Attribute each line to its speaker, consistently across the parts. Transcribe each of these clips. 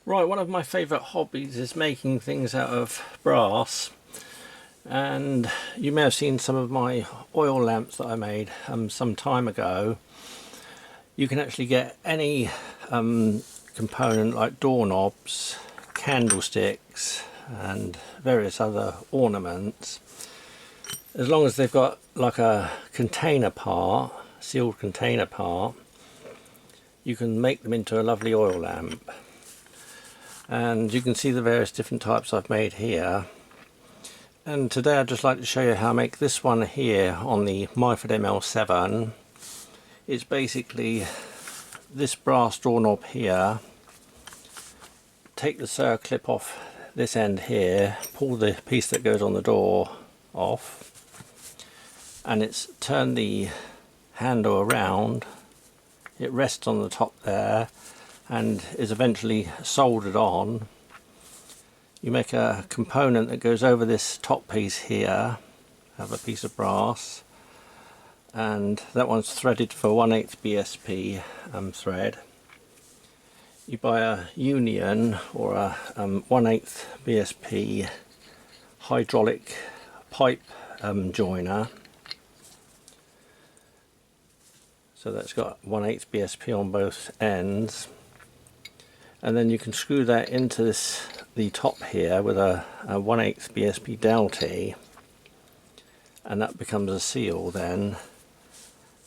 Speaker 1: Right, one of my favourite hobbies is making things out of brass, and you may have seen some of my oil lamps that I made some time ago. You can actually get any component like doorknobs, candlesticks and various other ornaments, as long as they've got like a container part, sealed container part. You can make them into a lovely oil lamp. And you can see the various different types I've made here. And today I'd just like to show you how I make this one here on the Myford ML7. It's basically this brass doorknob here. Take the circlip off this end here, pull the piece that goes on the door off, and it's turn the handle around. It rests on the top there and is eventually soldered on. You make a component that goes over this top piece here, have a piece of brass, and that one's threaded for 1/8 BSP thread. You buy a union or a 1/8 BSP hydraulic pipe joiner. So that's got 1/8 BSP on both ends. And then you can screw that into the top here with a 1/8 BSP dowelty, and that becomes a seal then,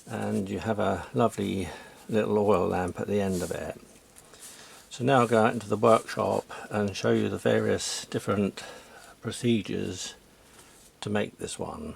Speaker 1: and you have a lovely little oil lamp at the end of it. So now I'll go out into the workshop and show you the various different procedures to make this one.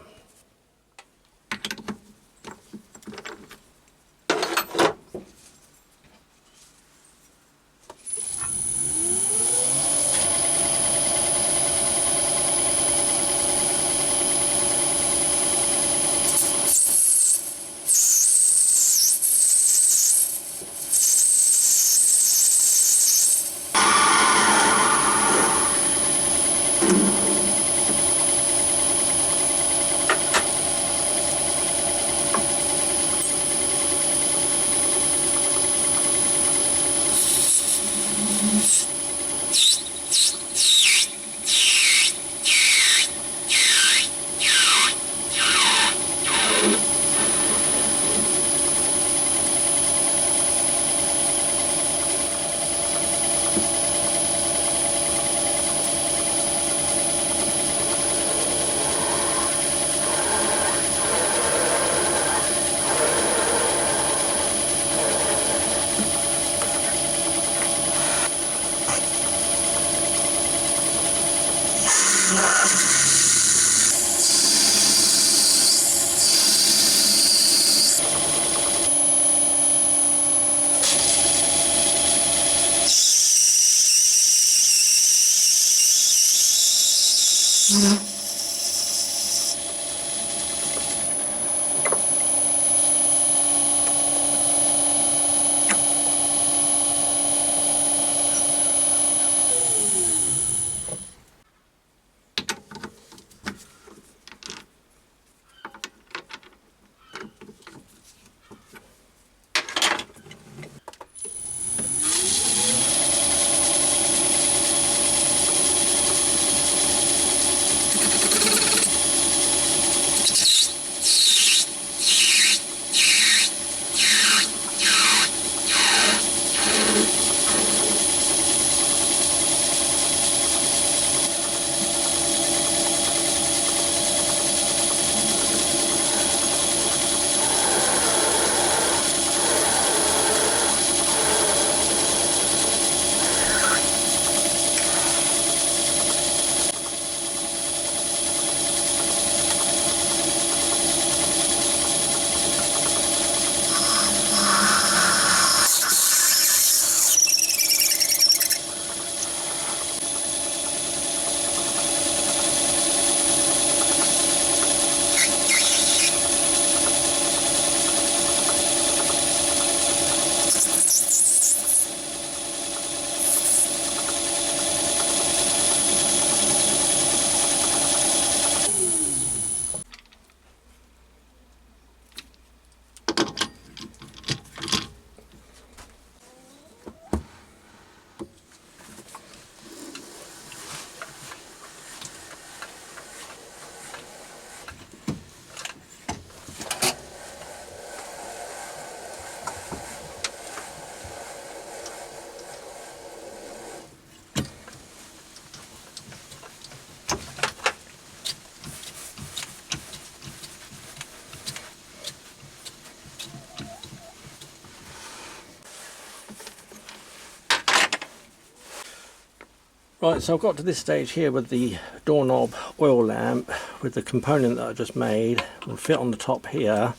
Speaker 1: Right, so I've got to this stage here with the doorknob oil lamp with the component that I just made. Will fit on the top here,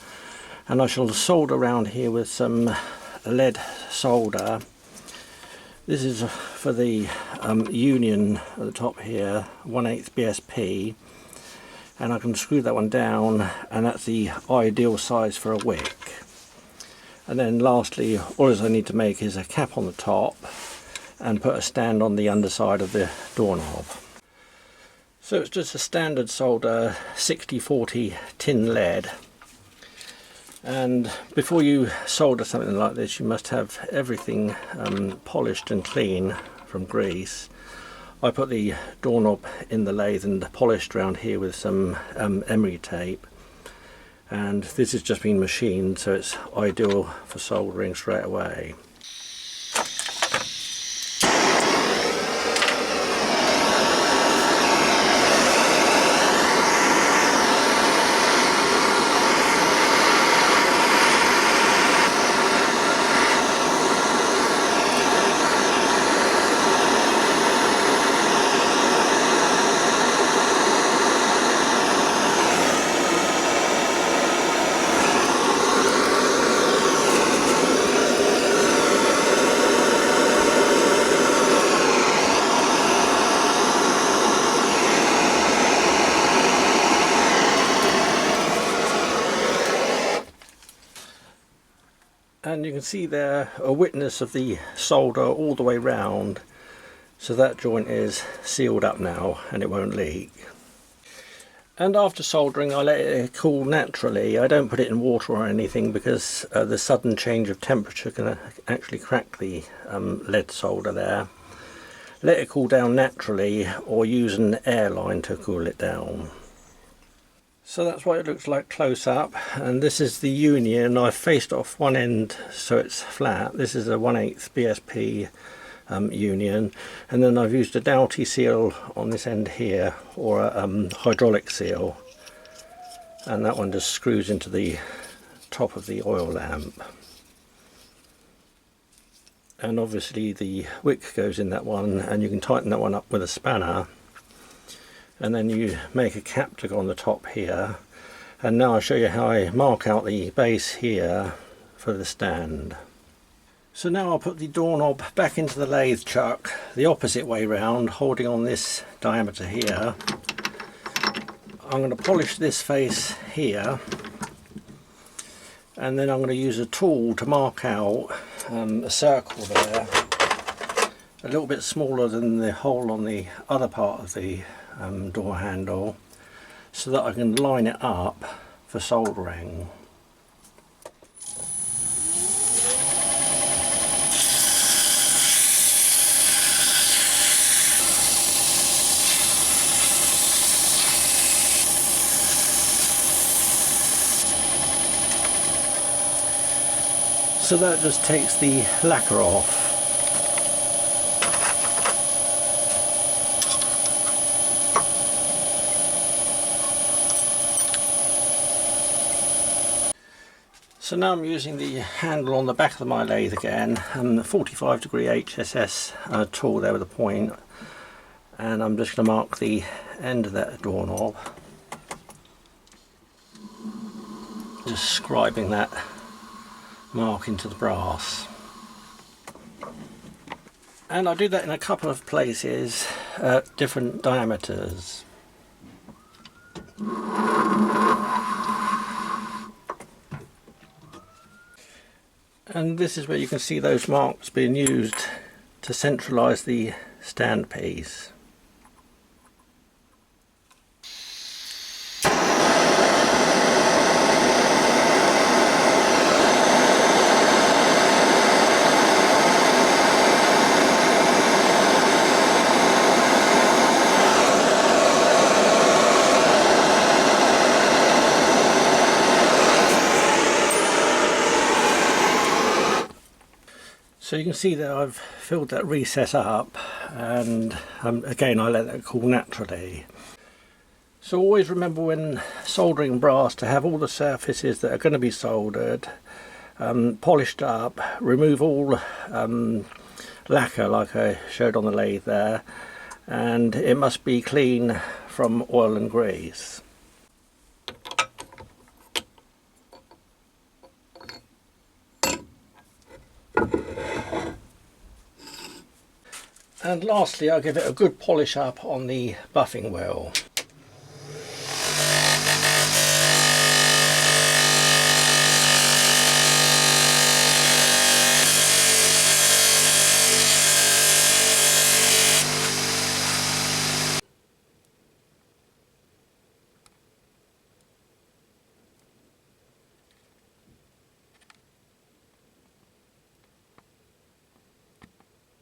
Speaker 1: and I shall solder around here with some lead solder. This is for the union at the top here, 1/8 BSP, and I can screw that one down, and that's the ideal size for a wick. And then lastly, all I need to make is a cap on the top and put a stand on the underside of the doorknob. So it's just a standard solder 60/40 tin lead, and before you solder something like this you must have everything polished and clean from grease. I put the doorknob in the lathe and polished around here with some emery tape, and this has just been machined, so it's ideal for soldering straight away. And you can see there a witness of the solder all the way round, so that joint is sealed up now and it won't leak. And after soldering I let it cool naturally. I don't put it in water or anything, because the sudden change of temperature can actually crack the lead solder there. Let it cool down naturally, or use an air line to cool it down. So that's what it looks like close up, and this is the union. I've faced off one end so it's flat. This is a 1/8 BSP union, and then I've used a Doughty seal on this end here, or a hydraulic seal, and that one just screws into the top of the oil lamp. And obviously the wick goes in that one, and you can tighten that one up with a spanner. And then you make a cap to go on the top here, and now I'll show you how I mark out the base here for the stand. So now I'll put the doorknob back into the lathe chuck the opposite way round, holding on this diameter here. I'm going to polish this face here, and then I'm going to use a tool to mark out a circle there, a little bit smaller than the hole on the other part of the door handle, so that I can line it up for soldering. So that just takes the lacquer off. So now I'm using the handle on the back of my lathe again, and the 45° HSS tool there with a point, and I'm just going to mark the end of that doorknob, just scribing that mark into the brass. And I do that in a couple of places at different diameters. And this is where you can see those marks being used to centralise the stand piece. So you can see that I've filled that recess up, and again I let that cool naturally. So always remember when soldering brass to have all the surfaces that are going to be soldered polished up, remove all lacquer like I showed on the lathe there, and it must be clean from oil and grease. And lastly, I'll give it a good polish up on the buffing wheel.